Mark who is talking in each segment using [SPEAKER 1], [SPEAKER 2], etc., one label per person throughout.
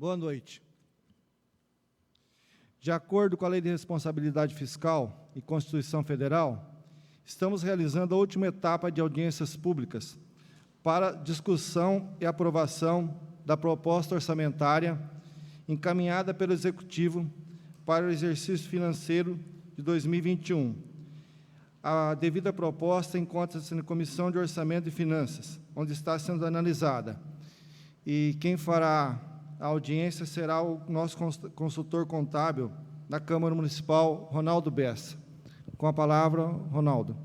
[SPEAKER 1] Boa noite. De acordo com a Lei de Responsabilidade Fiscal e Constituição Federal, estamos realizando a última etapa de audiências públicas para discussão e aprovação da proposta orçamentária encaminhada pelo Executivo para o exercício financeiro de 2021. A devida proposta encontra-se na Comissão de Orçamento e Finanças, onde está sendo analisada. E quem fará a audiência será o nosso consultor contábil da Câmara Municipal, Ronaldo Bessa. Com a palavra, Ronaldo.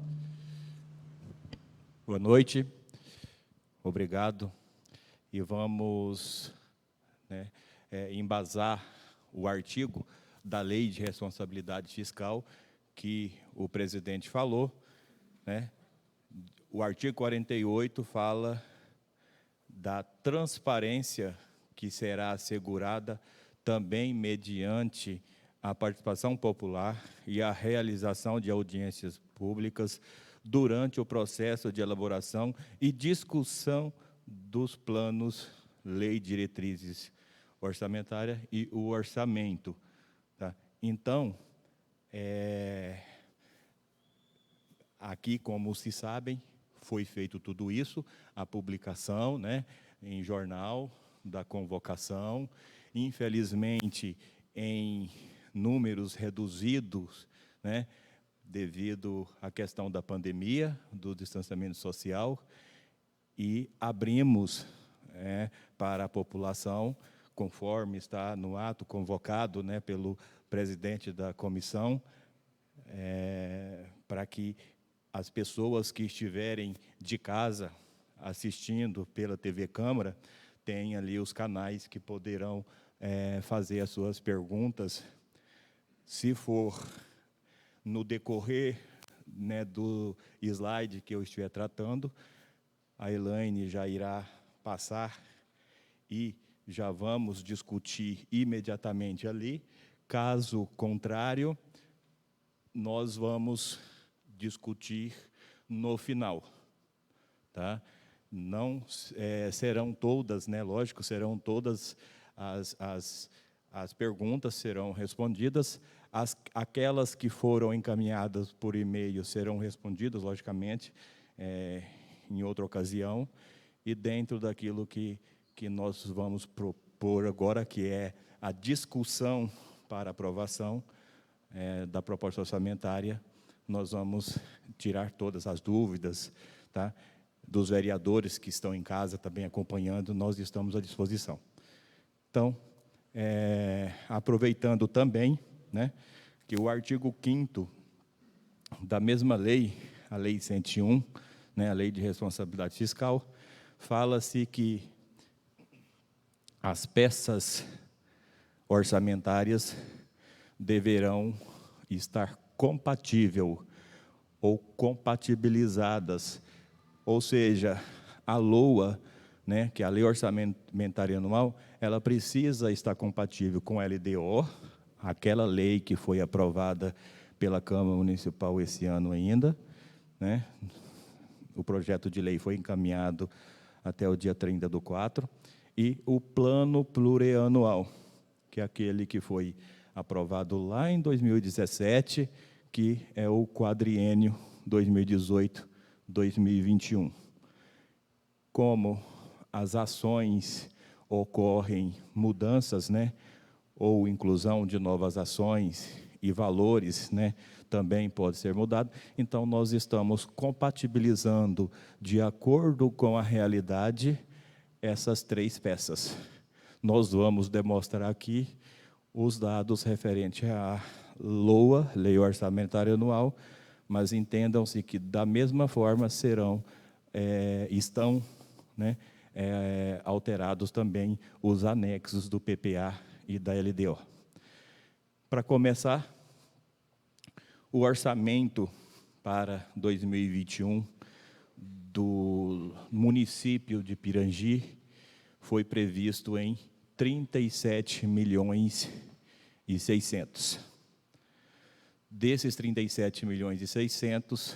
[SPEAKER 2] Boa noite, obrigado. E vamos embasar o artigo da Lei de Responsabilidade Fiscal que o presidente falou, né? O artigo 48 fala da transparência que será assegurada também mediante a participação popular e a realização de audiências públicas durante o processo de elaboração e discussão dos planos, lei, diretrizes orçamentárias e o orçamento. Tá? Então, aqui, como se sabem, foi feito tudo isso, a publicação, né, em jornal da convocação, infelizmente em números reduzidos, né, devido à questão da pandemia, do distanciamento social, e abrimos para a população, conforme está no ato convocado, né, pelo presidente da comissão, para que as pessoas que estiverem de casa assistindo pela TV Câmara tenham ali os canais que poderão fazer as suas perguntas. Se for no decorrer, né, do slide que eu estiver tratando, a Elaine já irá passar e já vamos discutir imediatamente ali. Caso contrário, nós vamos discutir no final, tá? Não serão todas, né? Lógico, serão todas as perguntas serão respondidas. Aquelas que foram encaminhadas por e-mail serão respondidas, logicamente, em outra ocasião, e dentro daquilo que nós vamos propor agora, que é a discussão para aprovação da proposta orçamentária, nós vamos tirar todas as dúvidas, tá? Dos vereadores que estão em casa também acompanhando, nós estamos à disposição. Então, aproveitando também, né, que o artigo 5º da mesma lei, a Lei 101, né, a Lei de Responsabilidade Fiscal, fala-se que as peças orçamentárias deverão estar compatível ou compatibilizadas, ou seja, a LOA, né, que é a Lei Orçamentária Anual, ela precisa estar compatível com a LDO, aquela lei que foi aprovada pela Câmara Municipal esse ano ainda, né? O projeto de lei foi encaminhado até o dia 30/4, e o Plano Plurianual, que é aquele que foi aprovado lá em 2017, que é o quadriênio 2018-2021. Como as ações ocorrem mudanças, né, ou inclusão de novas ações e valores, né, também pode ser mudado, então nós estamos compatibilizando de acordo com a realidade essas três peças. Nós vamos demonstrar aqui os dados referentes à LOA, Lei Orçamentária Anual, mas entendam-se que da mesma forma estão, né, alterados também os anexos do PPA e da LDO. Para começar, o orçamento para 2021 do município de Pirangi foi previsto em 37.600.000. Desses 37.600.000,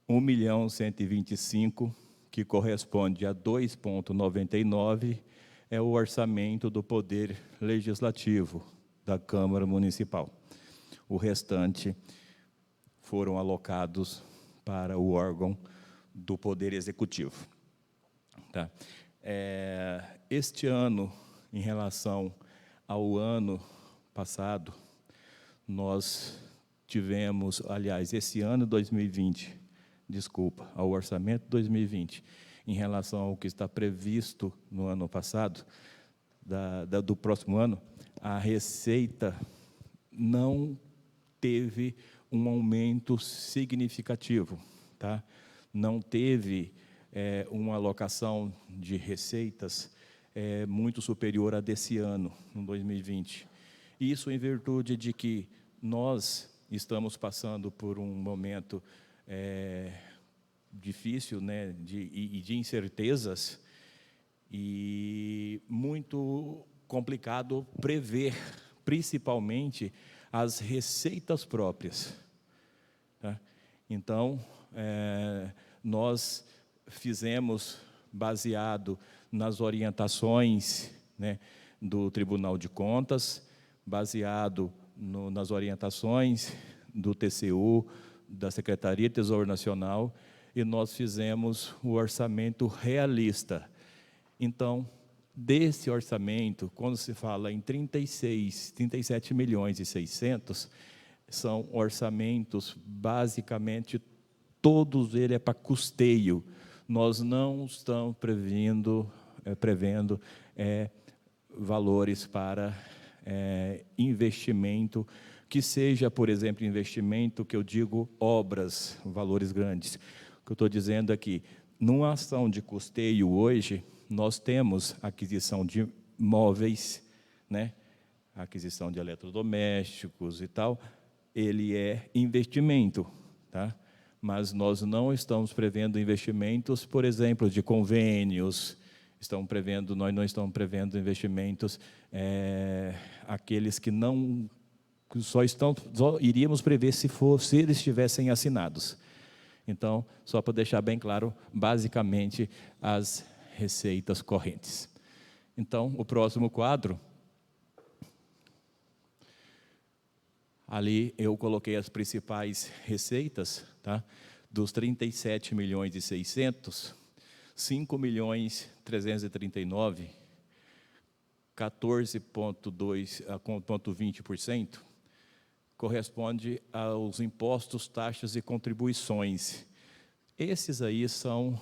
[SPEAKER 2] 1.125.000, que corresponde a 2,99, é o orçamento do Poder Legislativo da Câmara Municipal. O restante foram alocados para o órgão do Poder Executivo. Tá? Este ano, em relação ao ano passado, nós tivemos, aliás, esse ano 2020, desculpa, ao orçamento 2020, em relação ao que está previsto no ano passado, do próximo ano, a receita não teve um aumento significativo, tá? Não teve uma alocação de receitas muito superior a desse ano, no 2020. Isso em virtude de que nós estamos passando por um momento difícil, né, de incertezas, e muito complicado prever, principalmente, as receitas próprias. Tá? Então, nós fizemos, baseado nas orientações, né, do Tribunal de Contas, baseado nas orientações do TCU, da Secretaria de Tesouro Nacional, e nós fizemos o orçamento realista. Então, desse orçamento, quando se fala em 37 milhões e 600, são orçamentos, basicamente, todos eles para custeio. Nós não estamos prevendo valores para investimento, que seja, por exemplo, investimento, que eu digo, obras, valores grandes. O que eu estou dizendo aqui, numa ação de custeio hoje, nós temos aquisição de móveis, né? Aquisição de eletrodomésticos e tal, ele é investimento, tá? Mas nós não estamos prevendo investimentos, por exemplo, de convênios, nós não estamos prevendo investimentos, aqueles que não, só iríamos prever se eles estivessem assinados. Então, só para deixar bem claro, basicamente, as receitas correntes. Então, o próximo quadro, ali eu coloquei as principais receitas, tá? Dos 37 milhões e 600, 5 milhões 339, 14,20%, corresponde aos impostos, taxas e contribuições. Esses aí são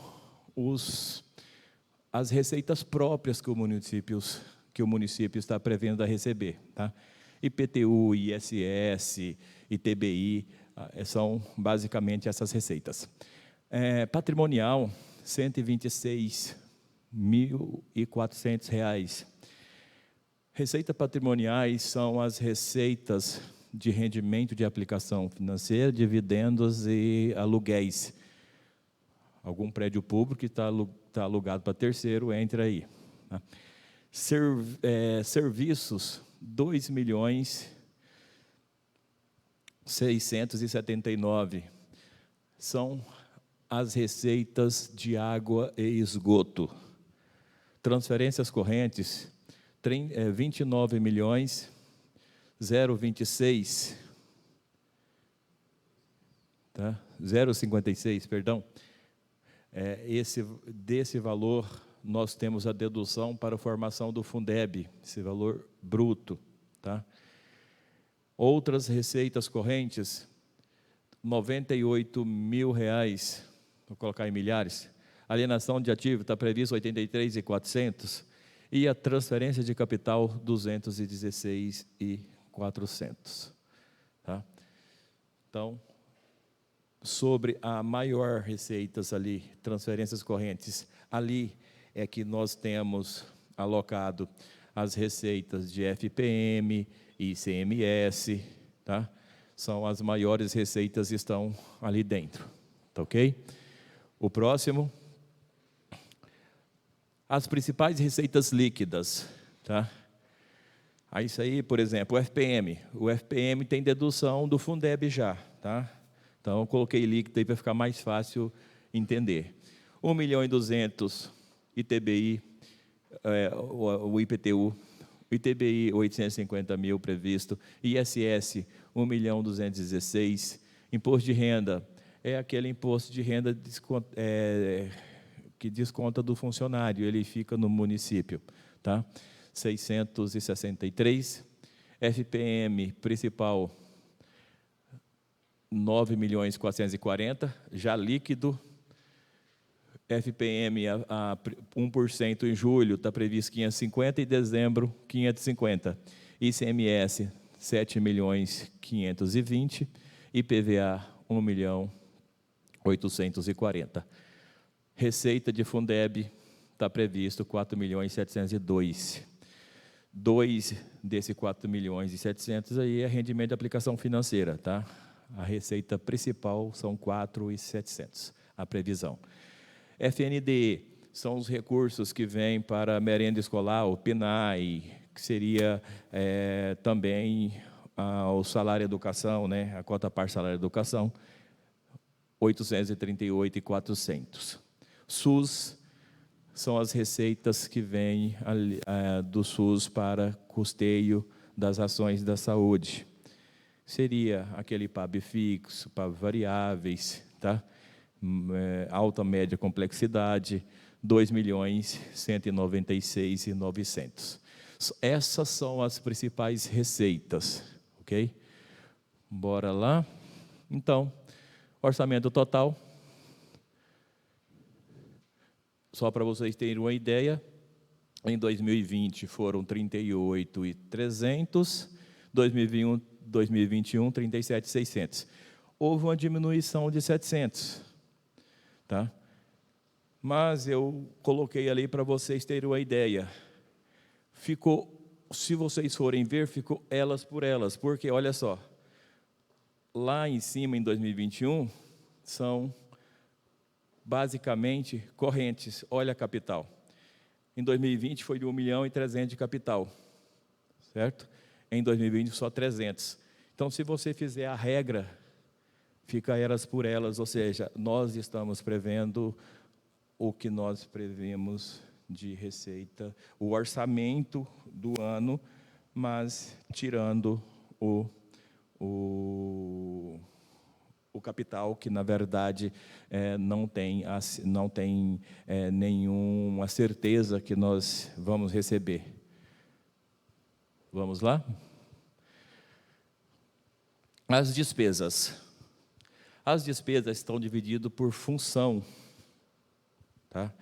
[SPEAKER 2] as receitas próprias que o município está prevendo a receber, tá? IPTU, ISS, ITBI, são basicamente essas receitas. Patrimonial, R$ 126.400. Receita patrimoniais são as receitas de rendimento de aplicação financeira, dividendos e aluguéis. Algum prédio público que está alugado para terceiro, entra aí. Tá? Serviços, 2.679.000. São as receitas de água e esgoto. Transferências correntes, 29.026, tá? 0,56, perdão. Desse valor, nós temos a dedução para a formação do Fundeb, esse valor bruto. Tá? Outras receitas correntes, R$ 98.000, vou colocar em milhares. Alienação de ativo está previsto 83.400, e a transferência de capital 216.400. Tá? Então, sobre a maior receitas ali, transferências correntes, ali é que nós temos alocado as receitas de FPM, ICMS, tá? São as maiores receitas que estão ali dentro, tá ok? O próximo, as principais receitas líquidas, tá? Isso aí, por exemplo, o FPM tem dedução do Fundeb já, tá? Então, eu coloquei líquido aí para ficar mais fácil entender. 1.200.000 ITBI, o IPTU, o ITBI 850 mil previsto, ISS 1.216.000, imposto de renda é aquele imposto de renda que desconta do funcionário, ele fica no município, tá? 663, FPM principal 9.440.000, já líquido. FPM a 1% em julho, está previsto 550, e dezembro 550. ICMS 7.520.000, IPVA 1.840.000. Receita de Fundeb está previsto 4.702.000. 2 desses 4.700.000 aí é rendimento de aplicação financeira, tá? A receita principal são 4.700.000, a previsão. FNDE são os recursos que vêm para a merenda escolar, o PNAE, que seria também o salário educação, né, a cota parte salário educação, 838.400. SUS são as receitas que vêm do SUS para custeio das ações da saúde. Seria aquele PAB fixo, PAB variáveis, tá? Alta, média complexidade, 2.196.900. Essas são as principais receitas, ok? Bora lá. Então, orçamento total, só para vocês terem uma ideia, em 2020 foram 38.300, 2021 37.600. Houve uma diminuição de 700. Tá? Mas eu coloquei ali para vocês terem uma ideia. Ficou, se vocês forem ver, ficou elas por elas, porque olha só, lá em cima em 2021 são basicamente correntes. Olha a capital. Em 2020 foi de 1.300.000 de capital, certo? Em 2020 só 300. Então, se você fizer a regra, fica elas por elas, ou seja, nós estamos prevendo o que nós prevemos de receita, o orçamento do ano, mas tirando o capital, que na verdade não tem nenhuma certeza que nós vamos receber. Vamos lá? As despesas. As despesas estão divididas por função. Tá?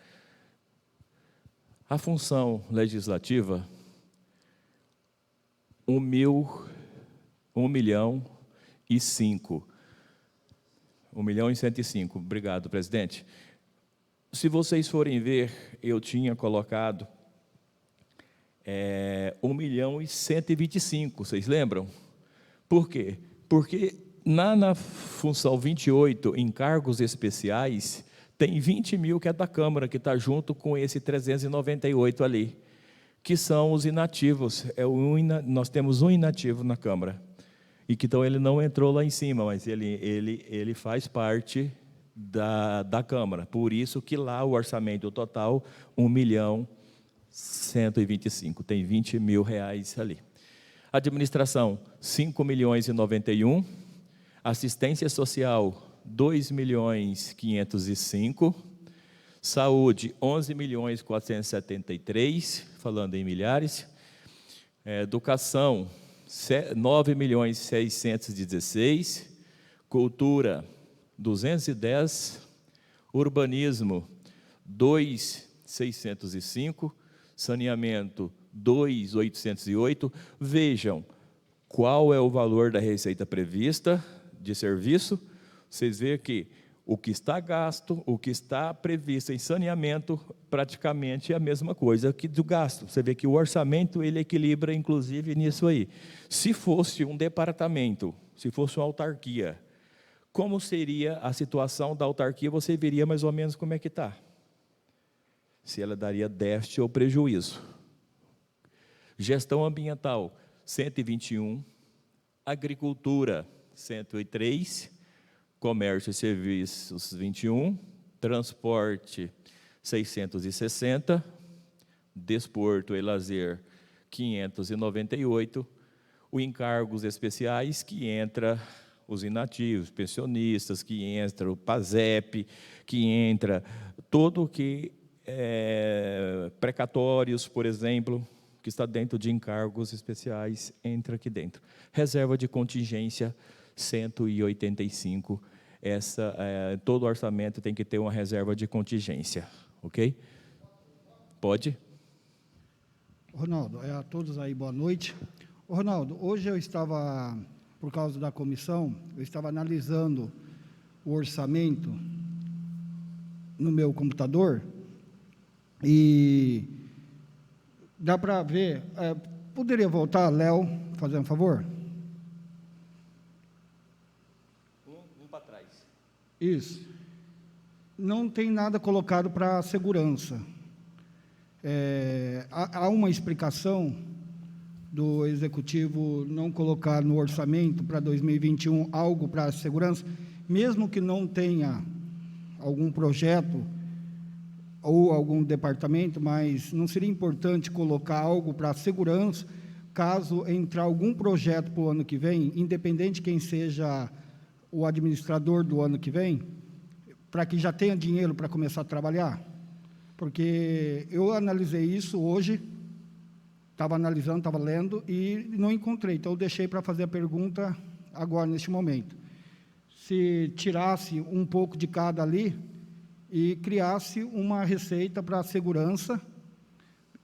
[SPEAKER 2] A função legislativa, 1.105. 1.105. Obrigado, presidente. Se vocês forem ver, eu tinha colocado 1.125, vocês lembram? Por quê? Porque na função 28, encargos especiais, tem 20.000 que é da Câmara, que está junto com esse 398 ali, que são os inativos. Nós temos um inativo na Câmara, e que então ele não entrou lá em cima, mas ele faz parte da Câmara. Por isso que lá o orçamento total, 1.125.000, tem 20.000 reais ali. Administração, 5.091.000. Assistência social, 2.505.000. Saúde, 11.473.000, falando em milhares. Educação, 9.616.000. Cultura, 210. Urbanismo, 2.605. Saneamento, 2.808. Vejam qual é o valor da receita prevista de serviço. Vocês veem que o que está gasto, o que está previsto em saneamento, praticamente é a mesma coisa que do gasto. Você vê que o orçamento, ele equilibra, inclusive, nisso aí. Se fosse um departamento, se fosse uma autarquia, como seria a situação da autarquia, você veria mais ou menos como é que está. Se ela daria déficit ou prejuízo. Gestão ambiental, 121. Agricultura, 103. Comércio e serviços, 21. Transporte, 660. desporto e lazer, 598, o encargos especiais, que entra os inativos, pensionistas, que entra o PASEP, que entra todo o que precatórios, por exemplo, que está dentro de encargos especiais, entra aqui dentro. Reserva de contingência, 185. Todo orçamento tem que ter uma reserva de contingência, ok? Pode?
[SPEAKER 3] Ronaldo, a todos aí, boa noite. Ronaldo, hoje eu estava, por causa da comissão, eu estava analisando o orçamento no meu computador e dá para ver, poderia voltar, Léo, fazer um favor?
[SPEAKER 2] Um para trás.
[SPEAKER 3] Isso. Não tem nada colocado para segurança. Há uma explicação do Executivo não colocar no orçamento para 2021 algo para a segurança, mesmo que não tenha algum projeto ou algum departamento, mas não seria importante colocar algo para a segurança, caso entrar algum projeto para o ano que vem, independente de quem seja o administrador do ano que vem, para que já tenha dinheiro para começar a trabalhar? Porque eu analisei isso hoje, estava analisando, estava lendo e não encontrei, então eu deixei para fazer a pergunta agora, neste momento. Se tirasse um pouco de cada ali e criasse uma receita para a segurança,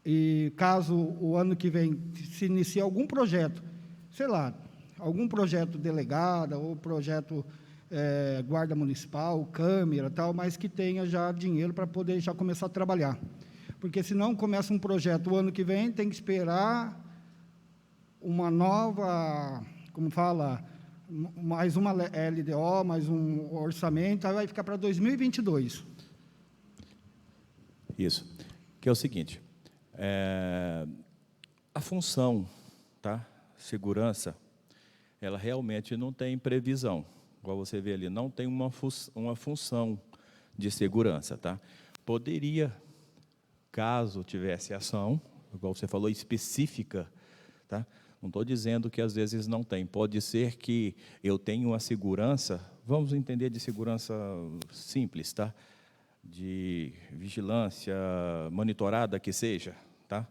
[SPEAKER 3] e caso o ano que vem se inicie algum projeto, sei lá, algum projeto delegada ou projeto guarda municipal, câmera, tal, mas que tenha já dinheiro para poder já começar a trabalhar. Porque senão começa um projeto o ano que vem, tem que esperar uma nova, como fala, mais uma LDO, mais um orçamento, aí vai ficar para 2022.
[SPEAKER 2] Isso, que é o seguinte, a função, tá? Segurança, ela realmente não tem previsão, igual você vê ali, não tem uma função de segurança, tá? Poderia, caso tivesse ação, igual você falou, específica, tá? Não estou dizendo que às vezes não tem, pode ser que eu tenha uma segurança, vamos entender de segurança simples, tá? De vigilância monitorada que seja, tá?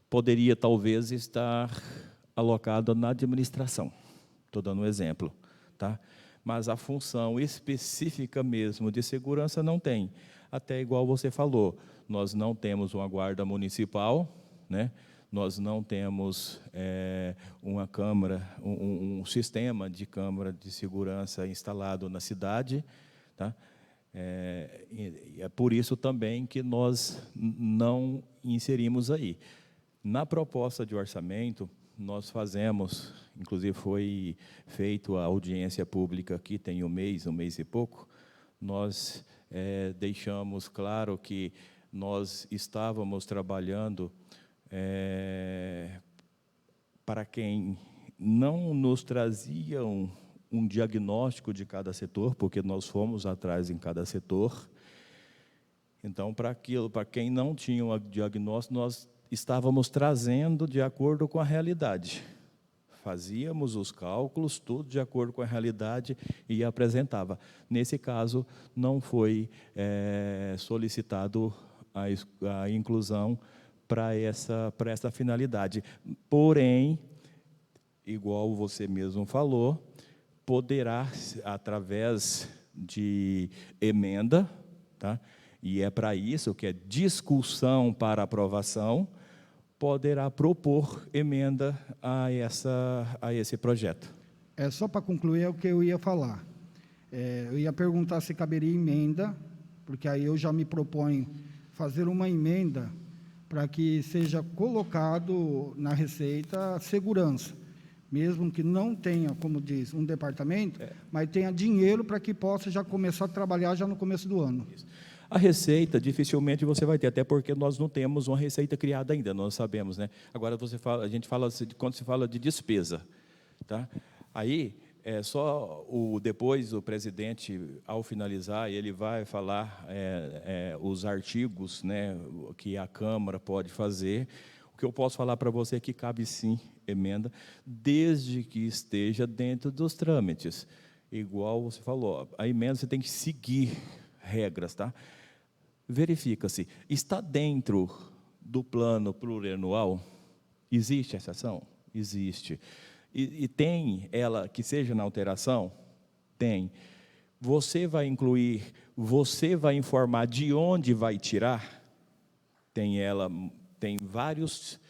[SPEAKER 2] Poderia talvez estar alocado na administração, estou dando um exemplo, tá? Mas a função específica mesmo de segurança não tem. Até igual você falou, nós não temos uma guarda municipal, né? Nós não temos uma câmara, um sistema de câmara de segurança instalado na cidade, tá? É por isso também que nós não inserimos aí. Na proposta de orçamento, nós fazemos, inclusive foi feita a audiência pública aqui, tem um mês e pouco, nós deixamos claro que nós estávamos trabalhando para quem não nos traziam um diagnóstico de cada setor, porque nós fomos atrás em cada setor. Então, para quem não tinha um diagnóstico, nós estávamos trazendo de acordo com a realidade. Fazíamos os cálculos, tudo de acordo com a realidade e apresentava. Nesse caso, não foi solicitado a inclusão para essa finalidade. Porém, igual você mesmo falou, poderá, através de emenda, tá? E é para isso que é discussão para aprovação, poderá propor emenda a esse projeto.
[SPEAKER 3] Só para concluir, é o que eu ia falar. Eu ia perguntar se caberia emenda, porque aí eu já me proponho fazer uma emenda para que seja colocado na receita segurança, mesmo que não tenha, como diz, um departamento, mas tenha dinheiro para que possa já começar a trabalhar já no começo do ano.
[SPEAKER 2] Isso. A receita, dificilmente você vai ter, até porque nós não temos uma receita criada ainda, nós sabemos, né? Agora, a gente fala, quando se fala de despesa, tá? Aí, Depois o presidente, ao finalizar, ele vai falar os artigos, né, que a Câmara pode fazer. O que eu posso falar para você é que cabe sim emenda, desde que esteja dentro dos trâmites. Igual você falou, a emenda você tem que seguir regras, tá? Verifica-se, está dentro do plano plurianual? Existe essa ação? Existe. E tem ela que seja na alteração? Tem. Você vai incluir, você vai informar de onde vai tirar? Tem várias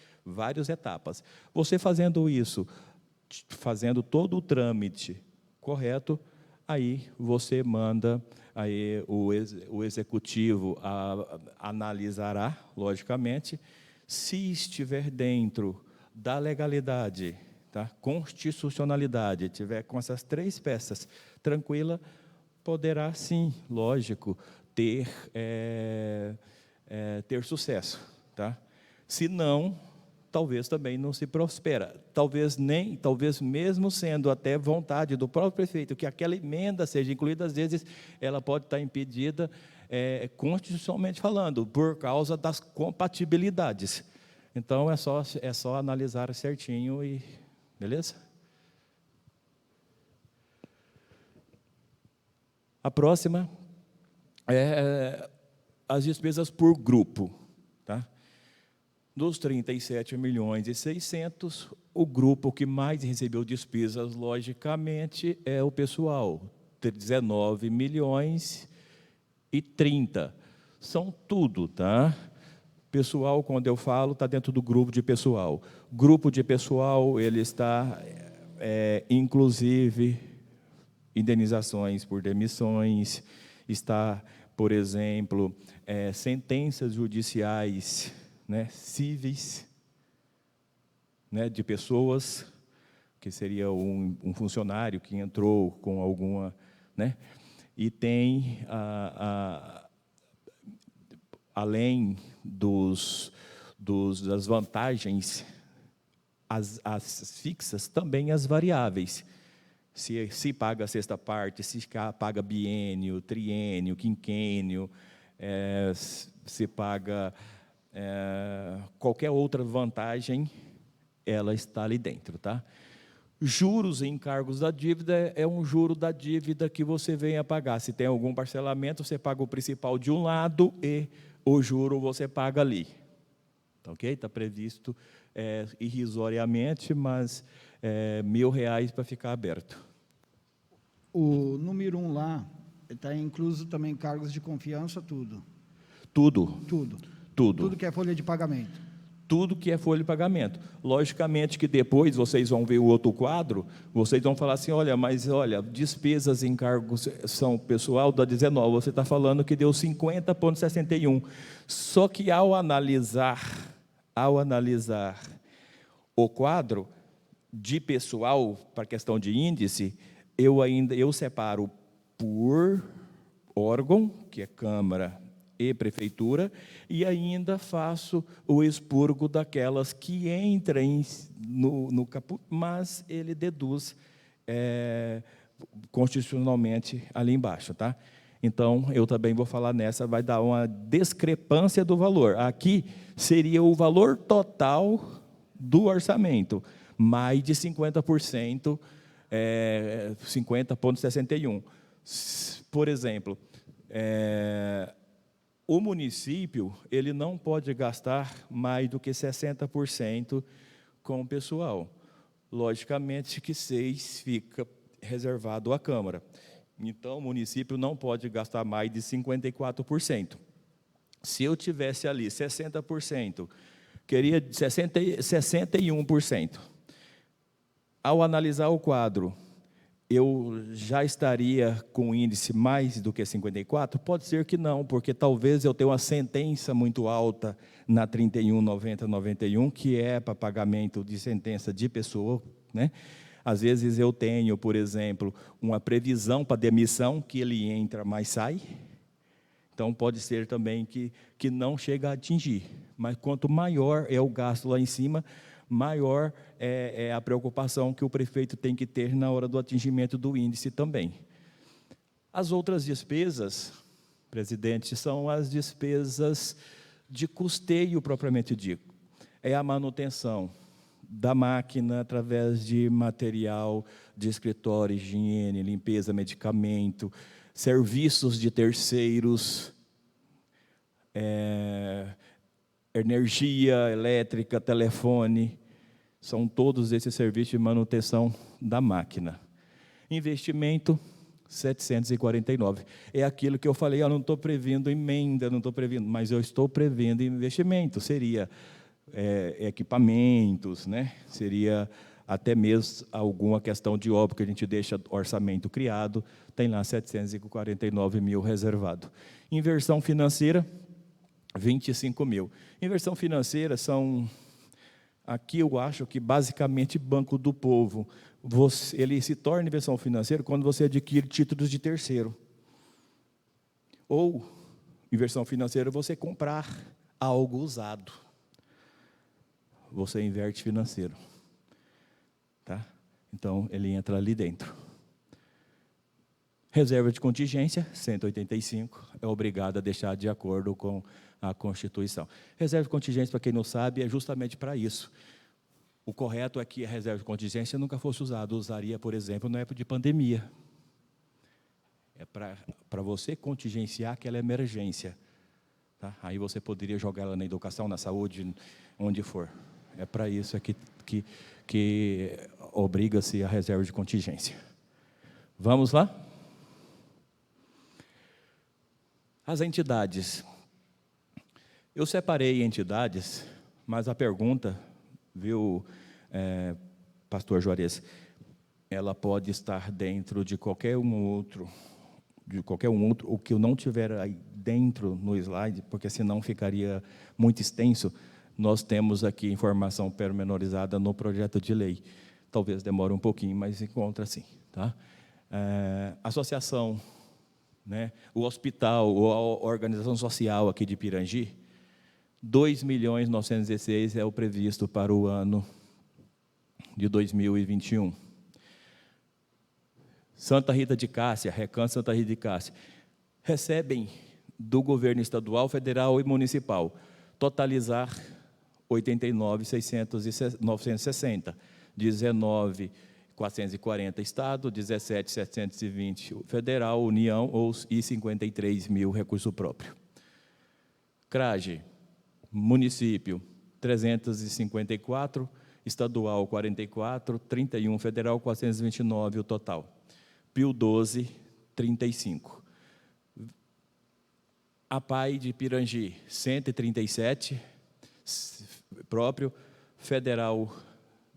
[SPEAKER 2] etapas. Você fazendo isso, fazendo todo o trâmite correto, aí você manda, aí o executivo analisará, logicamente, se estiver dentro da legalidade, tá? Constitucionalidade, tiver com essas 3 peças tranquila, poderá sim, lógico, ter sucesso, tá? Se não, talvez também não se prospera. Talvez mesmo sendo até vontade do próprio prefeito que aquela emenda seja incluída, às vezes ela pode estar impedida constitucionalmente falando, por causa das compatibilidades. Então, é só analisar certinho e... Beleza? A próxima é as despesas por grupo, tá? Dos 37.600.000, o grupo que mais recebeu despesas, logicamente, é o pessoal, 19.030.000. São tudo, tá? Pessoal, quando eu falo, está dentro do grupo de pessoal. Grupo de pessoal, ele está, inclusive, indenizações por demissões, está, por exemplo, sentenças judiciais, né, cíveis, né, de pessoas, que seria um funcionário que entrou com alguma... Né, e tem além das vantagens, as fixas, também as variáveis. Se paga a sexta parte, se paga biênio, triênio, quinquênio, se paga qualquer outra vantagem, ela está ali dentro, tá? Juros e encargos da dívida é um juro da dívida que você vem a pagar. Se tem algum parcelamento, você paga o principal de um lado e o juro você paga ali. Tá, ok? Está previsto irrisoriamente, mas R$ 1.000 para ficar aberto.
[SPEAKER 3] O número 1 lá, está incluso também cargos de confiança, tudo?
[SPEAKER 2] Tudo.
[SPEAKER 3] Tudo.
[SPEAKER 2] Tudo.
[SPEAKER 3] Tudo que é folha de pagamento.
[SPEAKER 2] Tudo que é folha de pagamento. Logicamente que depois vocês vão ver o outro quadro, vocês vão falar assim, olha, despesas e encargos são pessoal da 19, você está falando que deu 50,61. Só que ao analisar o quadro de pessoal, para a questão de índice, eu separo por órgão, que é Câmara e Prefeitura, e ainda faço o expurgo daquelas que entram no caput, mas ele deduz constitucionalmente ali embaixo, tá? Então, eu também vou falar nessa, vai dar uma discrepância do valor. Aqui seria o valor total do orçamento, mais de 50%, 50,61. Por exemplo, o município, ele não pode gastar mais do que 60% com o pessoal. Logicamente que 6% fica reservado à Câmara. Então, o município não pode gastar mais de 54%. Se eu tivesse ali 60%, queria 61%. Ao analisar o quadro, eu já estaria com índice mais do que 54? Pode ser que não, porque talvez eu tenha uma sentença muito alta na 31.90.91, que é para pagamento de sentença de pessoa, né? Às vezes eu tenho, por exemplo, uma previsão para demissão, que ele entra, mas sai. Então, pode ser também que não chega a atingir. Mas quanto maior é o gasto lá em cima, maior é a preocupação que o prefeito tem que ter na hora do atingimento do índice também. As outras despesas, presidente, são as despesas de custeio propriamente dito. É a manutenção da máquina através de material de escritório, higiene, limpeza, medicamento, serviços de terceiros, energia elétrica, telefone, são todos esses serviços de manutenção da máquina. Investimento, 749. É aquilo que eu falei, eu não estou prevendo emenda, não estou prevendo, mas eu estou prevendo investimento, seria equipamentos, né? Seria até mesmo alguma questão de obra que a gente deixa orçamento criado, tem lá 749 mil reservado. Inversão financeira, 25 mil. Inversão financeira são, aqui eu acho que basicamente Banco do Povo. Ele se torna inversão financeira quando você adquire títulos de terceiro. Ou, inversão financeira, você comprar algo usado. Você inverte financeiro. Tá? Então, ele entra ali dentro. Reserva de contingência, 185, é obrigado a deixar de acordo com a Constituição. Reserva de contingência, para quem não sabe, é justamente para isso. O correto é que a reserva de contingência nunca fosse usada. Usaria, por exemplo, na época de pandemia. É para você contingenciar aquela emergência. Tá? Aí você poderia jogar ela na educação, na saúde, onde for. É para isso que obriga-se a reserva de contingência. Vamos lá? As entidades. Eu separei entidades, mas a pergunta, viu, pastor Juarez, ela pode estar dentro de qualquer um outro, o que eu não tiver aí dentro no slide, porque senão ficaria muito extenso. Nós temos aqui informação pormenorizada no projeto de lei. Talvez demore um pouquinho, mas encontra sim. Tá? Associação, né? O hospital, ou a organização social aqui de Pirangi, 2.916 é o previsto para o ano de 2021. Santa Rita de Cássia, Recanto Santa Rita de Cássia, recebem do governo estadual, federal e municipal, totalizar 89.960, 19.440 Estado, 17.720 Federal, União e 53 mil recurso próprio. CRAGE, município, 354, estadual, 44, 31 federal, 429 o total. PIL 12, 35. APAI de Pirangi, 137, próprio, federal,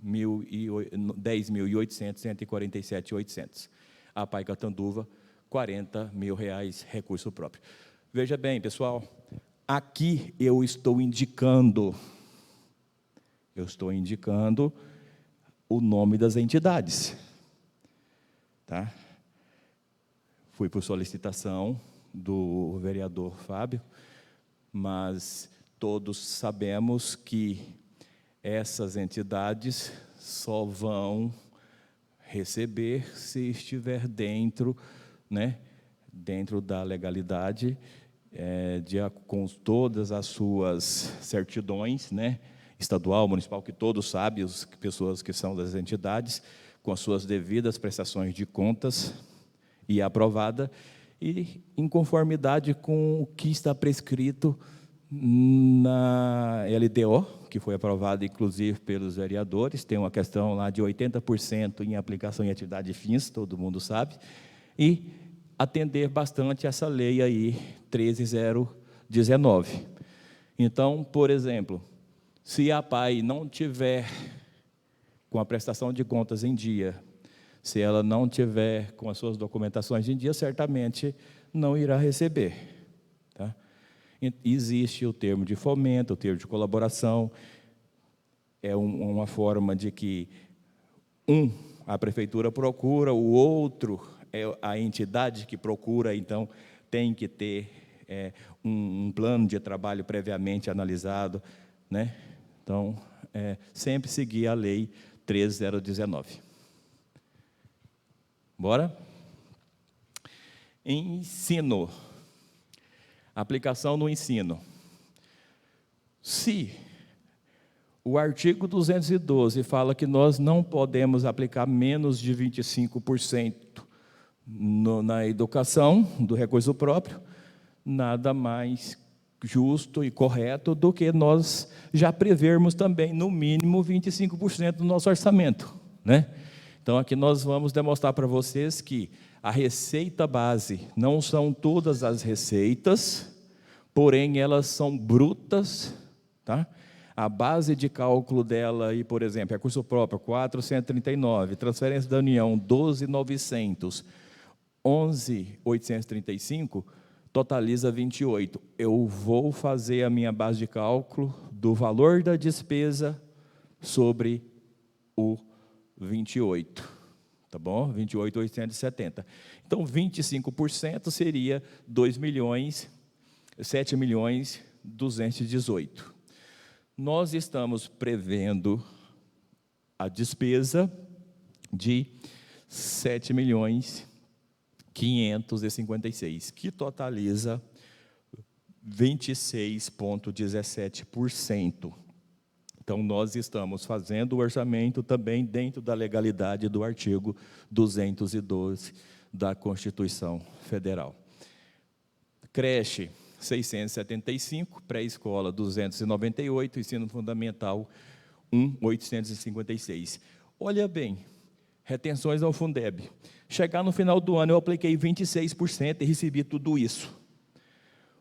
[SPEAKER 2] 10.800, 147.800. APAI Catanduva, R$40 mil, recurso próprio. Veja bem, pessoal, aqui eu estou indicando o nome das entidades. Tá? Fui por solicitação do vereador Fábio, mas todos sabemos que essas entidades só vão receber se estiver dentro, né, dentro da legalidade, com todas as suas certidões, né, estadual, municipal, que todos sabem, as pessoas que são das entidades, com as suas devidas prestações de contas e aprovada, e em conformidade com o que está prescrito na LDO, que foi aprovada, inclusive, pelos vereadores. Tem uma questão lá de 80% em aplicação em atividade de fins, todo mundo sabe, e atender bastante essa lei aí, 13.019. Então, por exemplo, se a APAI não tiver com a prestação de contas em dia, se ela não tiver com as suas documentações em dia, certamente não irá receber. Tá? Existe o termo de fomento, o termo de colaboração, é uma forma de que a prefeitura procura, o outro é a entidade que procura, então tem que ter um plano de trabalho previamente analisado, né? Então, sempre seguir a Lei 13.019. Bora? Ensino. Aplicação no ensino. Se o artigo 212 fala que nós não podemos aplicar menos de 25% na educação do recurso próprio, nada mais justo e correto do que nós já prevermos também, no mínimo, 25% do nosso orçamento, né? Então, aqui nós vamos demonstrar para vocês que a receita base não são todas as receitas, porém, elas são brutas, tá? A base de cálculo dela, aí, por exemplo, recurso próprio, 439, transferência da União, 12.900, 11.835, totaliza 28. Eu vou fazer a minha base de cálculo do valor da despesa sobre o 28, tá bom? 28.870. Então, 25% seria 7.218.000. Nós estamos prevendo a despesa de 7.556.000, que totaliza 26,17%. Então, nós estamos fazendo o orçamento também dentro da legalidade do artigo 212 da Constituição Federal. Creche, 675, pré-escola, 298, ensino fundamental, 856. Olha bem, retenções ao Fundeb. Chegar no final do ano, eu apliquei 26% e recebi tudo isso.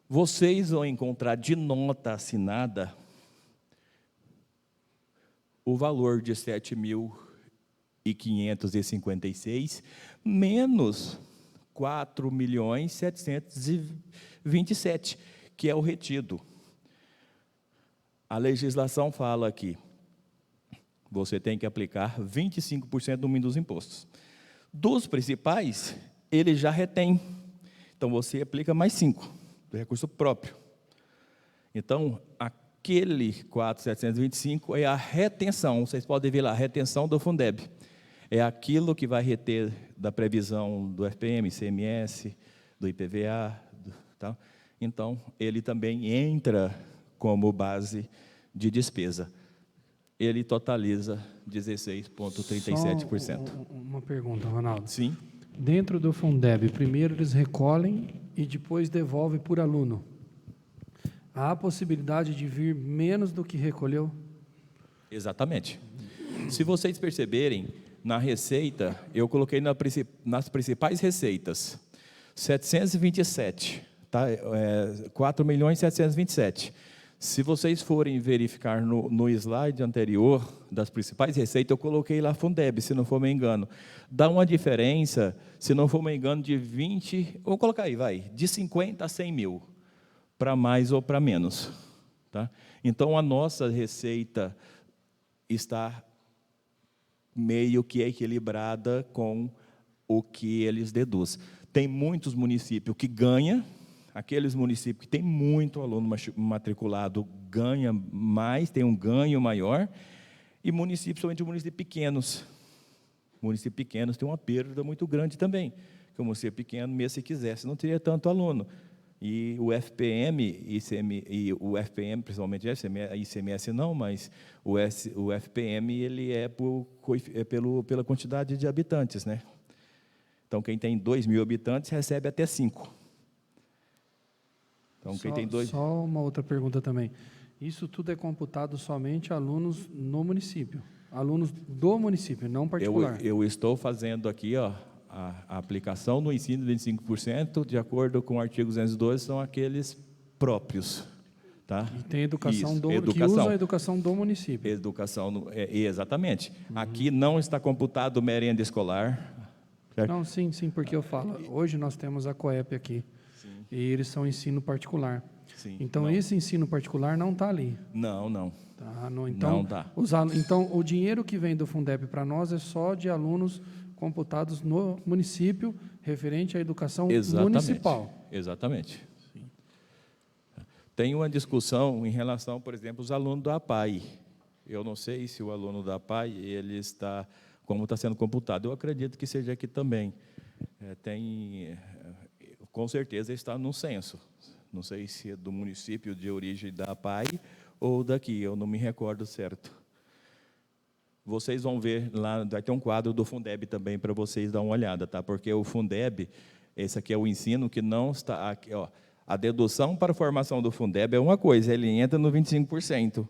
[SPEAKER 2] Vocês vão encontrar de nota assinada o valor de 7.556 menos 4.727.000, que é o retido. A legislação fala que você tem que aplicar 25% do mínimo dos impostos. Dos principais, ele já retém. Então, você aplica mais 5% do recurso próprio. Então, aquele 4.725 é a retenção. Vocês podem ver lá, a retenção do Fundeb. É aquilo que vai reter da previsão do FPM, ICMS, do IPVA, tal. Então, ele também entra como base de despesa. Ele totaliza 16,37%.
[SPEAKER 4] Uma pergunta, Ronaldo.
[SPEAKER 2] Sim.
[SPEAKER 4] Dentro do Fundeb, primeiro eles recolhem e depois devolvem por aluno. Há a possibilidade de vir menos do que recolheu?
[SPEAKER 2] Exatamente. Se vocês perceberem, na receita, eu coloquei nas principais receitas, 727, tá? 4.727.000. Se vocês forem verificar no slide anterior, das principais receitas, eu coloquei lá Fundeb, se não for me engano. Dá uma diferença, se não for me engano, de 20, vou colocar aí, vai, de 50 a 100 mil, para mais ou para menos. Tá? Então, a nossa receita está meio que equilibrada com o que eles deduzem. Tem muitos municípios que ganham, aqueles municípios que têm muito aluno matriculado ganha mais, tem um ganho maior, e municípios, somente municípios pequenos. Municípios pequenos têm uma perda muito grande também, porque o município pequeno, mesmo se quisesse, não teria tanto aluno. E o FPM, principalmente ICMS não, mas o FPM ele pela quantidade de habitantes, né? Então, quem tem 2.000 habitantes recebe até 5. Então, quem tem 2...
[SPEAKER 4] Só uma outra pergunta também. Isso tudo é computado somente alunos no município, alunos do município, não particular.
[SPEAKER 2] Eu estou fazendo aqui, ó, a aplicação no ensino de 25%, de acordo com o artigo 212, são aqueles próprios. Tá?
[SPEAKER 4] E tem educação
[SPEAKER 2] Isso,
[SPEAKER 4] que usam a educação do município.
[SPEAKER 2] Educação, exatamente. Aqui não está computado merenda escolar. Certo?
[SPEAKER 4] Não, sim, porque eu falo, hoje nós temos a COEP aqui, sim. E eles são ensino particular.
[SPEAKER 2] Sim,
[SPEAKER 4] então,
[SPEAKER 2] não.
[SPEAKER 4] Esse ensino particular não está ali.
[SPEAKER 2] Não.
[SPEAKER 4] Tá, então,
[SPEAKER 2] não tá.
[SPEAKER 4] Então, o dinheiro que vem do Fundeb para nós é só de alunos computados no município, referente à educação municipal.
[SPEAKER 2] Exatamente. Sim. Tem uma discussão em relação, por exemplo, aos alunos do APAI. Eu não sei se o aluno da PAI, ele está, como está sendo computado. Eu acredito que seja aqui também. Com certeza está no censo. Não sei se é do município de origem da PAI ou daqui, eu não me recordo certo. Vocês vão ver lá, vai ter um quadro do Fundeb também para vocês dar uma olhada, tá? Porque o Fundeb, esse aqui é o ensino que não está aqui, ó. A dedução para a formação do Fundeb é uma coisa, ele entra no 25%.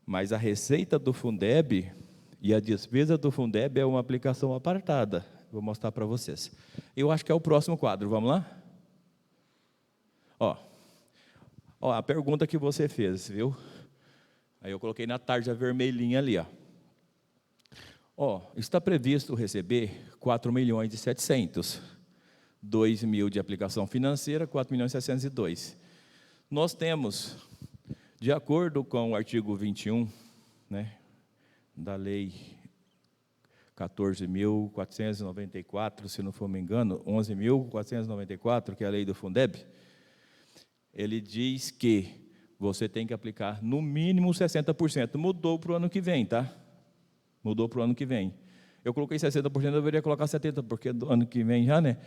[SPEAKER 2] Mas a receita do Fundeb e a despesa do Fundeb é uma aplicação apartada. Vou mostrar para vocês. Eu acho que é o próximo quadro, vamos lá? Ó, a pergunta que você fez, viu? Aí eu coloquei na tarja vermelhinha ali, ó. Está previsto receber 4.700.000. 2.000 de aplicação financeira, 4.602.000. Nós temos, de acordo com o artigo 21, né, da lei 14.494, se não for me engano, 11.494, que é a lei do Fundeb, ele diz que você tem que aplicar no mínimo 60%. Mudou para o ano que vem, tá? Mudou para o ano que vem. Eu coloquei 60%, eu deveria colocar 70%, porque do ano que vem já, né?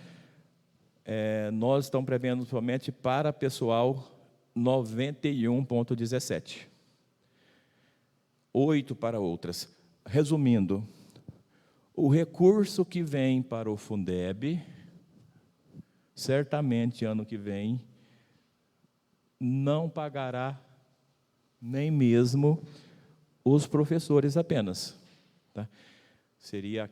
[SPEAKER 2] Nós estamos prevendo somente para pessoal 91,17. 8 para outras. Resumindo, o recurso que vem para o Fundeb, certamente ano que vem, não pagará nem mesmo os professores apenas, tá? Seria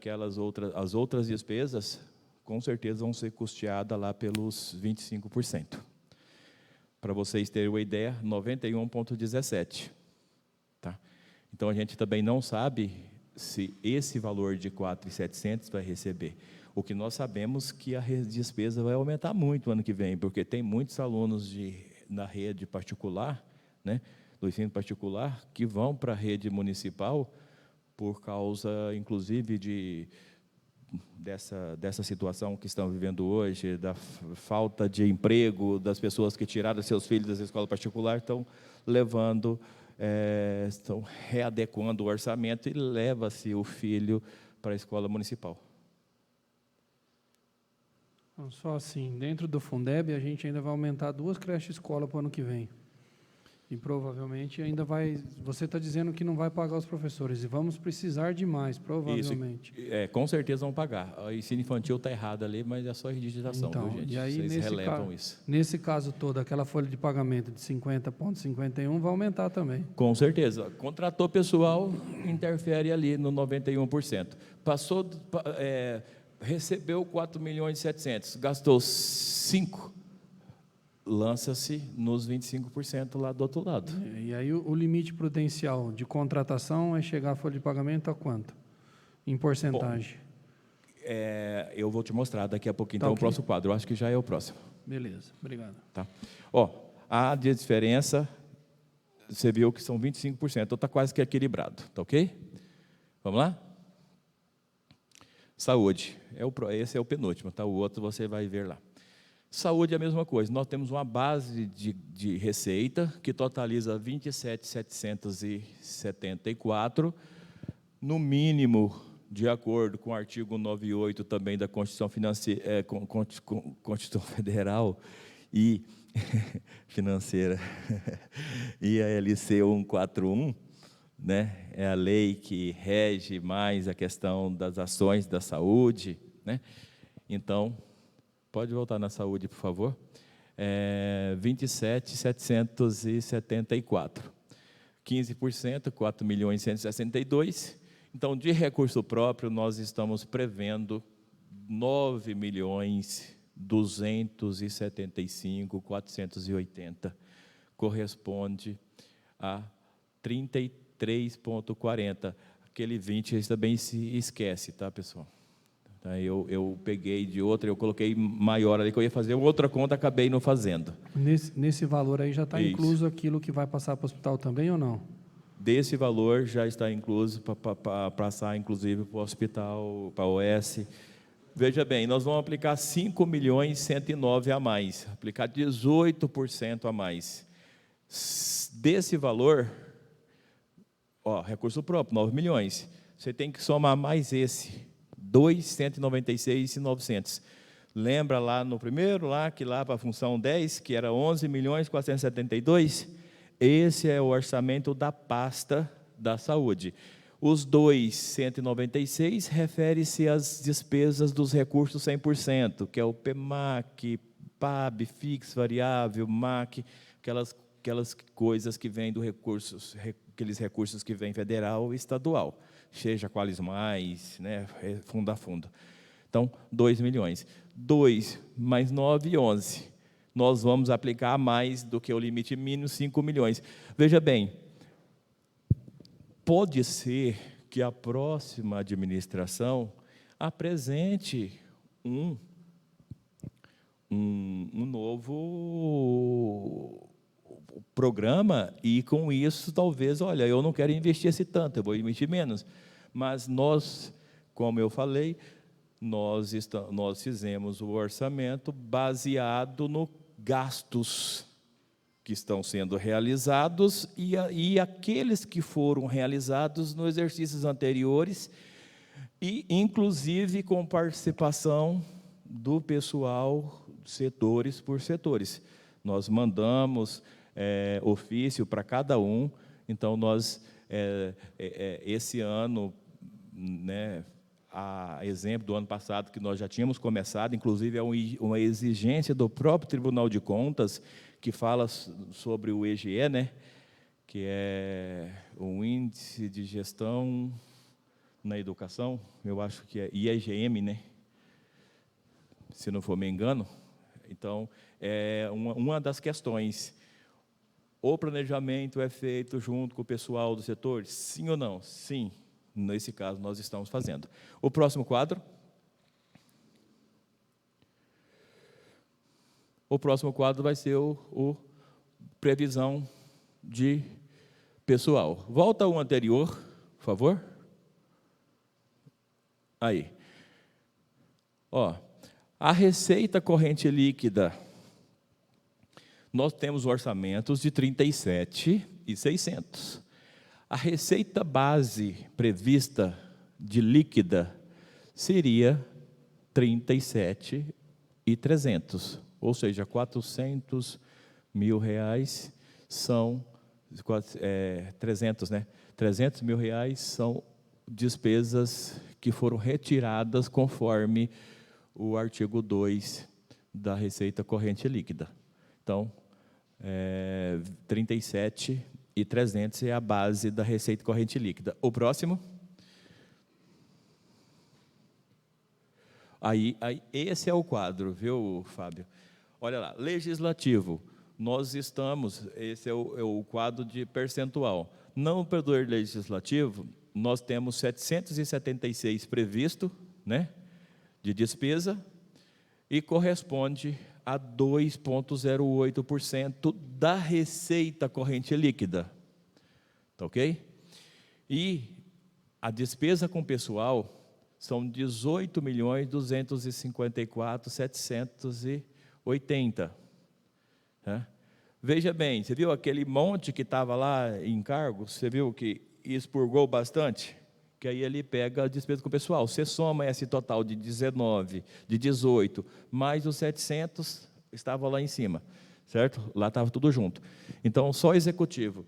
[SPEAKER 2] as outras despesas, com certeza vão ser custeadas lá pelos 25%. Para vocês terem uma ideia, 91,17. Tá? Então, a gente também não sabe se esse valor de 4.700 vai receber. O que nós sabemos é que a despesa vai aumentar muito no ano que vem, porque tem muitos alunos na rede particular, né, do ensino particular, que vão para a rede municipal por causa, inclusive, dessa situação que estão vivendo hoje, da falta de emprego, das pessoas que tiraram seus filhos da escola particular, estão levando, estão readequando o orçamento e leva-se o filho para a escola municipal.
[SPEAKER 4] Então, só assim, dentro do Fundeb, a gente ainda vai aumentar 2 creches escola para o ano que vem. E provavelmente ainda vai... Você está dizendo que não vai pagar os professores, e vamos precisar de mais, provavelmente.
[SPEAKER 2] Isso, com certeza vão pagar. O ensino infantil está errado ali, mas é só digitação,
[SPEAKER 4] Então,
[SPEAKER 2] viu, gente?
[SPEAKER 4] e aí,
[SPEAKER 2] vocês relevam isso.
[SPEAKER 4] Nesse caso todo, aquela folha de pagamento de 50,51 vai aumentar também.
[SPEAKER 2] Com certeza. Contratou pessoal, interfere ali no 91%. Passou... recebeu 4.700.000, gastou 5, lança-se nos 25% lá do outro lado.
[SPEAKER 4] E aí o limite prudencial de contratação é chegar a folha de pagamento a quanto? Em porcentagem?
[SPEAKER 2] Bom, eu vou te mostrar daqui a pouquinho, então,
[SPEAKER 4] okay.
[SPEAKER 2] O próximo quadro. Eu acho que já é o próximo.
[SPEAKER 4] Beleza, obrigado.
[SPEAKER 2] Tá. A diferença, você viu que são 25%, então está quase que equilibrado, tá ok? Vamos lá? Saúde, esse é o penúltimo, tá? O outro você vai ver lá. Saúde é a mesma coisa, nós temos uma base de receita que totaliza 27.774, no mínimo, de acordo com o artigo 98 também da Constituição Constituição Federal e financeira, e a LC 141, né? É a lei que rege mais a questão das ações da saúde, né? Então, pode voltar na saúde, por favor. 27.774. 15%, 4.162.000. Então, de recurso próprio, nós estamos prevendo 9.275.480. Corresponde a 33,40. Aquele 20 também se esquece, tá, pessoal? Eu peguei de outra, eu coloquei maior ali, que eu ia fazer outra conta, acabei não fazendo.
[SPEAKER 4] Nesse valor aí já está incluso aquilo que vai passar para o hospital também ou não?
[SPEAKER 2] Desse valor já está incluso para passar, inclusive, para o hospital, para a OS. Veja bem, nós vamos aplicar 5.109.000 a mais, aplicar 18% a mais. Desse valor, Ó, recurso próprio, 9 milhões. Você tem que somar mais esse, 2.196.900. Lembra lá no primeiro, que lá para a função 10, que era 11.472? Esse é o orçamento da pasta da saúde. Os 2.196 refere-se às despesas dos recursos 100%, que é o PMAC, PAB, fixo, variável, MAC, aquelas coisas que vêm do recursos, aqueles recursos que vêm federal e estadual, seja quais mais, né, fundo a fundo. Então, 2 milhões. 2 mais 9, 11. Nós vamos aplicar mais do que o limite mínimo, 5 milhões. Veja bem, pode ser que a próxima administração apresente um novo programa, e com isso, talvez, olha, eu não quero investir esse tanto, eu vou investir menos. Mas nós, como eu falei, nós fizemos o orçamento baseado no gastos que estão sendo realizados e aqueles que foram realizados nos exercícios anteriores, e inclusive com participação do pessoal, setores por setores. Nós mandamos ofício para cada um. Então, nós, esse ano, né, a exemplo do ano passado, que nós já tínhamos começado, inclusive é uma exigência do próprio Tribunal de Contas, que fala sobre o EGE, né, que é o Índice de Gestão na Educação, eu acho que é IEGM, né, se não for me engano. Então, é uma das questões. O planejamento é feito junto com o pessoal do setor? Sim ou não? Sim. Nesse caso, nós estamos fazendo. O próximo quadro. O próximo quadro vai ser o previsão de pessoal. Volta ao anterior, por favor. Aí. Ó, a receita corrente líquida. Nós temos orçamentos de 37.600. A receita base prevista de líquida seria 37.300, ou seja, 400 mil reais são 300, né? 300 mil reais são despesas que foram retiradas conforme o artigo 2 da receita corrente líquida. Então, 37.300 é a base da receita corrente líquida. O próximo. Aí, esse é o quadro, viu, Fábio? Olha lá, legislativo. Nós estamos, esse é o quadro de percentual. No Poder Legislativo, nós temos 776 previsto, né, de despesa, e corresponde a 2,08% da receita corrente líquida. Tá ok? E a despesa com pessoal são 18.254.780. Tá? Veja bem, você viu aquele monte que estava lá em cargos? Você viu que expurgou bastante? Que aí ele pega a despesa com o pessoal. Você soma esse total de 19, de 18, mais os 700, estava lá em cima, certo? Lá estava tudo junto. Então, só executivo,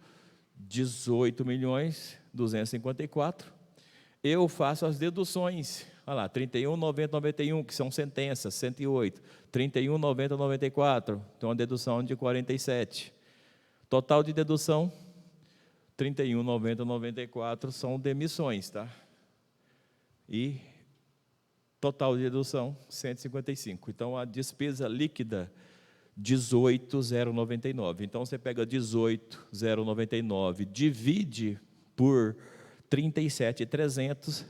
[SPEAKER 2] 18.254.000. Eu faço as deduções. Olha lá, 31.90.91, que são sentenças, 108. 31.90.94, então uma dedução de 47. Total de dedução, 31.90.94 são demissões, tá? E total de dedução, 155. Então, a despesa líquida, 18.099. Então, você pega 18.099, divide por 37.300,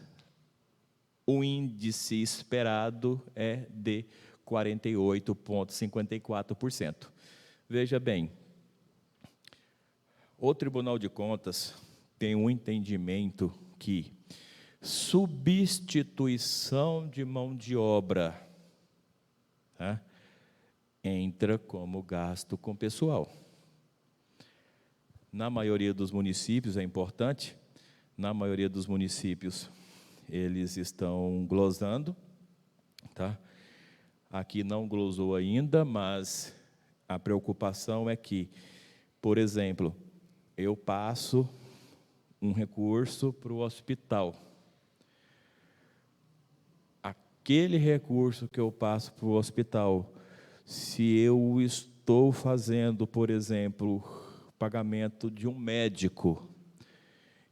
[SPEAKER 2] o índice esperado é de 48,54%. Veja bem, o Tribunal de Contas tem um entendimento que substituição de mão de obra, tá, entra como gasto com pessoal. Na maioria dos municípios é importante, na maioria dos municípios, eles estão glosando, tá? Aqui não glosou ainda, mas a preocupação é que, por exemplo, eu passo um recurso para o hospital. Aquele recurso que eu passo para o hospital, se eu estou fazendo, por exemplo, pagamento de um médico,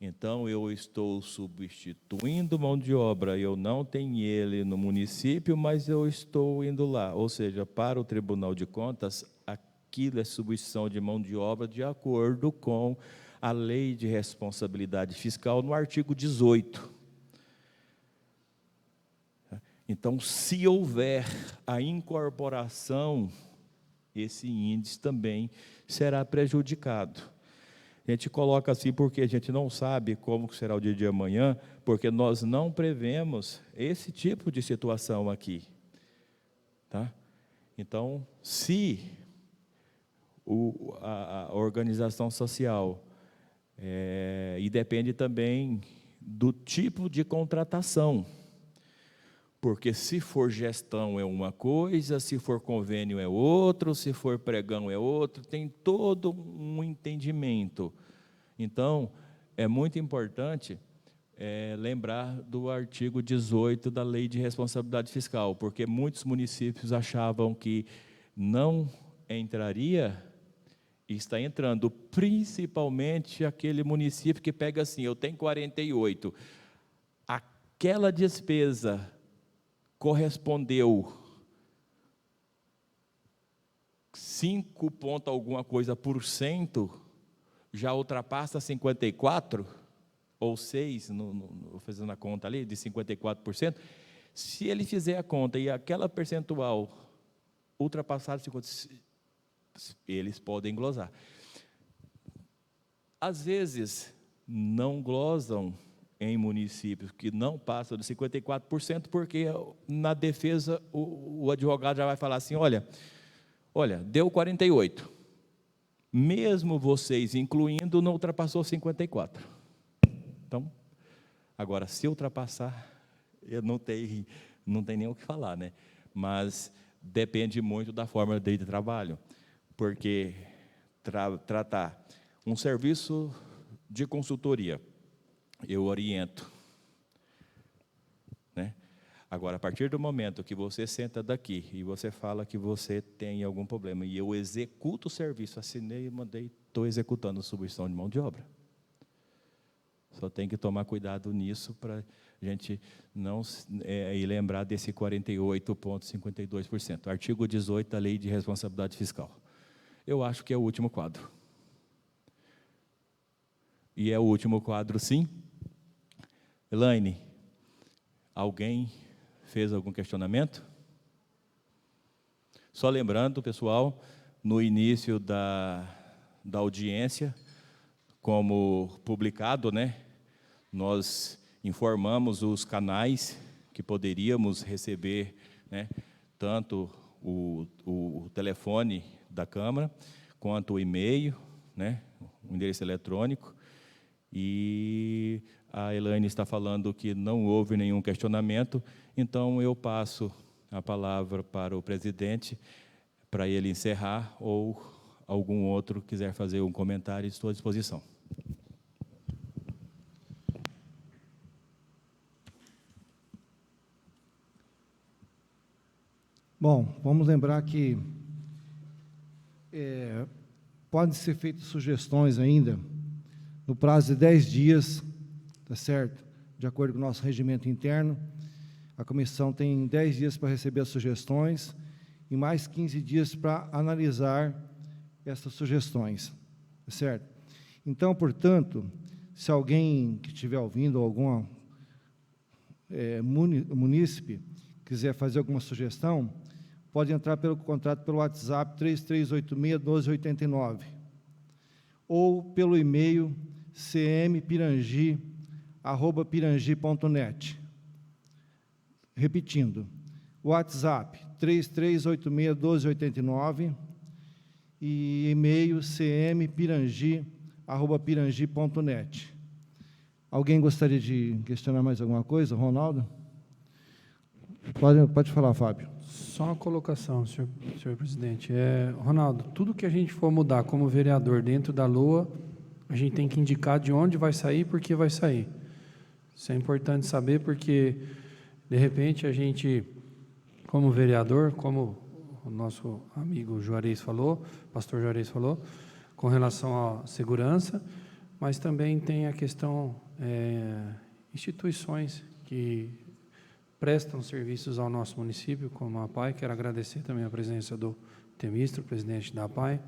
[SPEAKER 2] então eu estou substituindo mão de obra, eu não tenho ele no município, mas eu estou indo lá. Ou seja, para o Tribunal de Contas, aquilo é substituição de mão de obra de acordo com a Lei de Responsabilidade Fiscal no artigo 18. Então, se houver a incorporação, esse índice também será prejudicado. A gente coloca assim porque a gente não sabe como será o dia de amanhã, porque nós não prevemos esse tipo de situação aqui. Tá? Então, se a organização social, e depende também do tipo de contratação, porque se for gestão é uma coisa, se for convênio é outro, se for pregão é outro, tem todo um entendimento. Então, é muito importante lembrar do artigo 18 da Lei de Responsabilidade Fiscal, porque muitos municípios achavam que não entraria, e está entrando, principalmente aquele município que pega assim, eu tenho 48, aquela despesa correspondeu 5 ponto alguma coisa por cento, já ultrapassa 54, ou 6, vou fazendo a conta ali, de 54%, se ele fizer a conta e aquela percentual ultrapassar 50%, eles podem glosar. Às vezes, não glosam em municípios que não passam de 54%, porque na defesa o advogado já vai falar assim, olha, deu 48%, mesmo vocês incluindo, não ultrapassou 54%. Então, agora, se ultrapassar, eu não tem nem o que falar, né? Mas depende muito da forma de trabalho, porque tratar um serviço de consultoria, eu oriento, né? Agora, a partir do momento que você senta daqui e você fala que você tem algum problema e eu executo o serviço, assinei, mandei, estou executando a substituição de mão de obra. Só tem que tomar cuidado nisso para a gente não e lembrar desse 48,52%. Artigo 18 da Lei de Responsabilidade Fiscal. Eu acho que é o último quadro. E é o último quadro, sim. Elaine, alguém fez algum questionamento? Só lembrando, pessoal, no início da audiência, como publicado, né, nós informamos os canais que poderíamos receber, né, tanto o telefone da Câmara, quanto o e-mail, né, o endereço eletrônico, e a Elaine está falando que não houve nenhum questionamento, então eu passo a palavra para o presidente, para ele encerrar, ou algum outro quiser fazer um comentário, estou à disposição.
[SPEAKER 1] Bom, vamos lembrar que podem ser feitas sugestões ainda, no prazo de 10 dias, tá certo? De acordo com o nosso regimento interno, a comissão tem 10 dias para receber as sugestões e mais 15 dias para analisar essas sugestões, tá certo? Então, portanto, se alguém que estiver ouvindo, algum munícipe, quiser fazer alguma sugestão, pode entrar pelo contrato pelo WhatsApp 3386-1289 ou pelo e-mail cmpirangi@pirangi.net. Repetindo, WhatsApp 3386-1289 e e-mail cmpirangi@pirangi.net. Alguém gostaria de questionar mais alguma coisa? Ronaldo? Pode falar, Fábio.
[SPEAKER 4] Só uma colocação, senhor presidente. Ronaldo, tudo que a gente for mudar como vereador dentro da LOA, a gente tem que indicar de onde vai sair e por que vai sair. Isso é importante saber, porque, de repente, a gente, como vereador, como o nosso amigo Juarez falou, pastor Juarez falou, com relação à segurança, mas também tem a questão, instituições que prestam serviços ao nosso município, como a APAI. Quero agradecer também a presença do Temistro, presidente da APAI,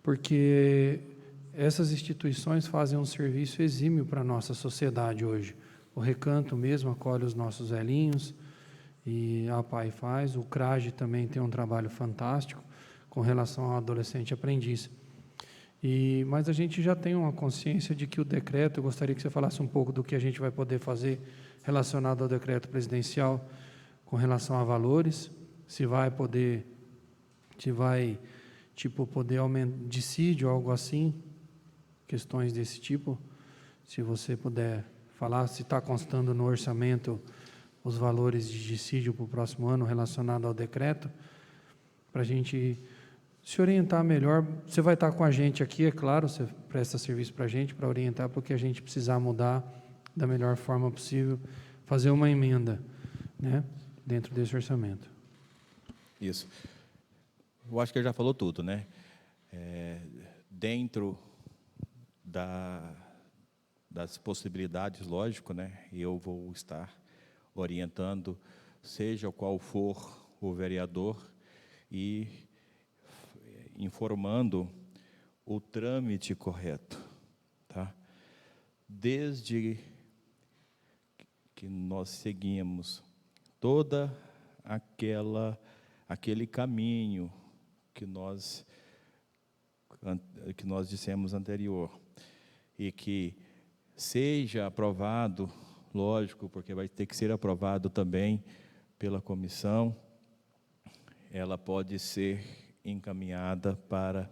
[SPEAKER 4] porque essas instituições fazem um serviço exímio para a nossa sociedade hoje. O Recanto mesmo acolhe os nossos velhinhos, e a APAI faz. O CRAGE também tem um trabalho fantástico com relação ao adolescente aprendiz. Mas a gente já tem uma consciência de que o decreto, eu gostaria que você falasse um pouco do que a gente vai poder fazer relacionado ao decreto presidencial com relação a valores, se vai poder aumentar dissídio, algo assim, questões desse tipo, se você puder falar, se está constando no orçamento os valores de dissídio para o próximo ano relacionado ao decreto, para a gente se orientar melhor. Você vai estar com a gente aqui, é claro, você presta serviço para a gente, para orientar para o que a gente precisar mudar da melhor forma possível, fazer uma emenda, né, dentro desse orçamento.
[SPEAKER 2] Isso. Eu acho que ele já falou tudo, né? Dentro das possibilidades, lógico, né? Eu vou estar orientando, seja qual for o vereador, e informando o trâmite correto, tá? Desde que nós seguimos toda aquele caminho que nós dissemos anterior, e que seja aprovado, lógico, porque vai ter que ser aprovado também pela comissão, ela pode ser encaminhada para...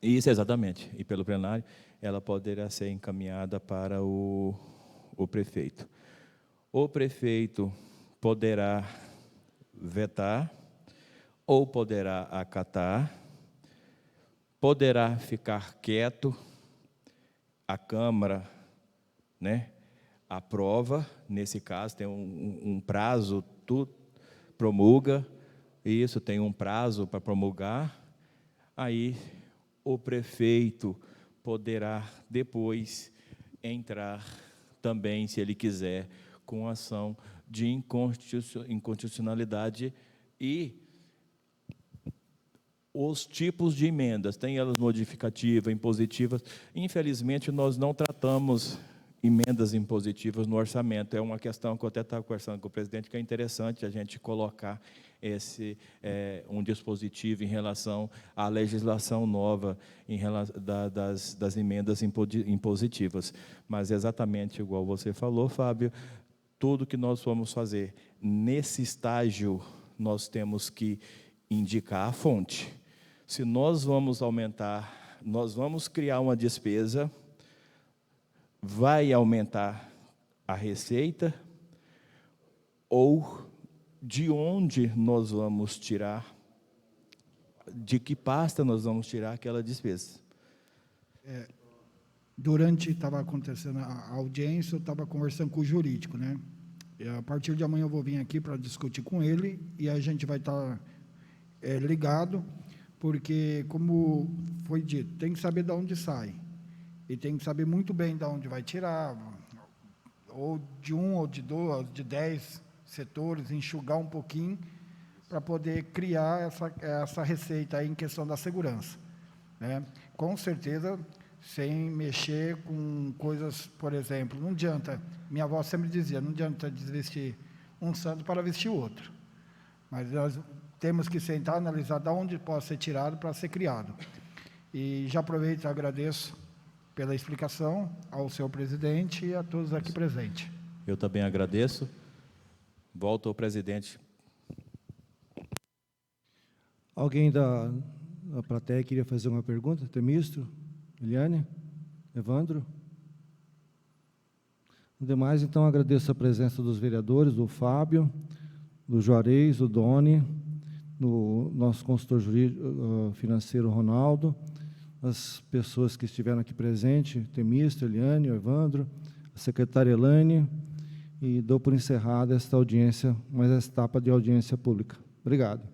[SPEAKER 2] Isso, exatamente, e pelo plenário, ela poderá ser encaminhada para o prefeito. O prefeito poderá vetar, ou poderá acatar, poderá ficar quieto, a Câmara, né, aprova, nesse caso tem um prazo, tu promulga, isso tem um prazo para promulgar, aí o prefeito poderá depois entrar também, se ele quiser, com ação de inconstitucionalidade. E os tipos de emendas, tem elas modificativas, impositivas. Infelizmente, nós não tratamos emendas impositivas no orçamento. É uma questão que eu até estava conversando com o presidente, que é interessante a gente colocar um dispositivo em relação à legislação nova em relação das emendas impositivas. Mas exatamente igual você falou, Fábio, tudo que nós vamos fazer nesse estágio, nós temos que indicar a fonte. Se nós vamos aumentar, nós vamos criar uma despesa, vai aumentar a receita, ou de onde nós vamos tirar, de que pasta nós vamos tirar aquela despesa.
[SPEAKER 3] Durante estava acontecendo a audiência, eu estava conversando com o jurídico, né? E a partir de amanhã eu vou vir aqui para discutir com ele, e a gente vai estar ligado, porque, como foi dito, tem que saber de onde sai, e tem que saber muito bem de onde vai tirar, ou de um, ou de dois, de 10 setores, enxugar um pouquinho, para poder criar essa receita aí em questão da segurança, né? Com certeza, sem mexer com coisas, por exemplo, não adianta, minha avó sempre dizia, não adianta desvestir um santo para vestir outro, mas nós temos que sentar, analisar de onde pode ser tirado para ser criado. E já aproveito e agradeço pela explicação ao senhor presidente e a todos aqui presentes.
[SPEAKER 2] Eu também agradeço. Volto ao presidente.
[SPEAKER 1] Alguém da plateia queria fazer uma pergunta? Temistro? Eliane? Evandro? Demais, então, agradeço a presença dos vereadores, do Fábio, do Juarez, do Doni, do nosso consultor jurídico, financeiro, Ronaldo, as pessoas que estiveram aqui presentes, Temístio, Eliane, Evandro, a secretária Elaine, e dou por encerrada esta audiência, mais esta etapa de audiência pública. Obrigado.